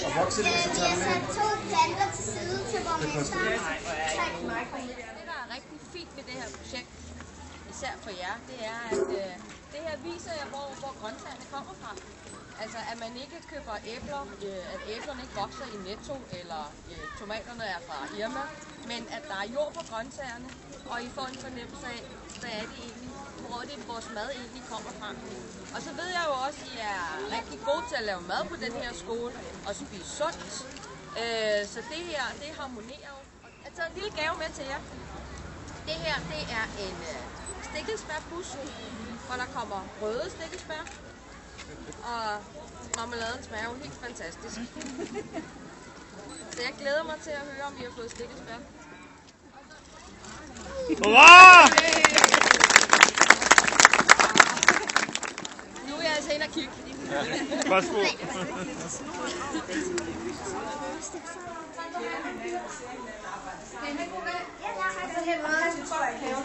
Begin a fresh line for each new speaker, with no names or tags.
Og vokser det, så tager du med.
Vi har sat 2 planter til side til borgmesteren.
Det, der er rigtig fint ved det her projekt, især for jer, det er, at det her viser jer, hvor grøntsagerne kommer fra. Altså, at man ikke køber æbler, at æblerne ikke vokser i Netto, eller tomaterne er fra Irma, men at der er jord på grøntsagerne, og I får en fornemmelse af, hvad er det egentlig, hvor det vores mad egentlig kommer fra. Og så ved jeg jo også, at I er rigtig gode til at lave mad på den her skole, og spise sundt. Så det her, det harmonerer jo. Jeg har taget en lille gave med til jer. Det her, det er en stikkelsbærbus, hvor der kommer røde stikkelsbær. Og marmeladen smager jo helt fantastisk. Så jeg glæder mig til at høre, om I har fået stikkelsbær. Nu vil jeg altså ind og kigge.
Værsgo.
Ja, jeg har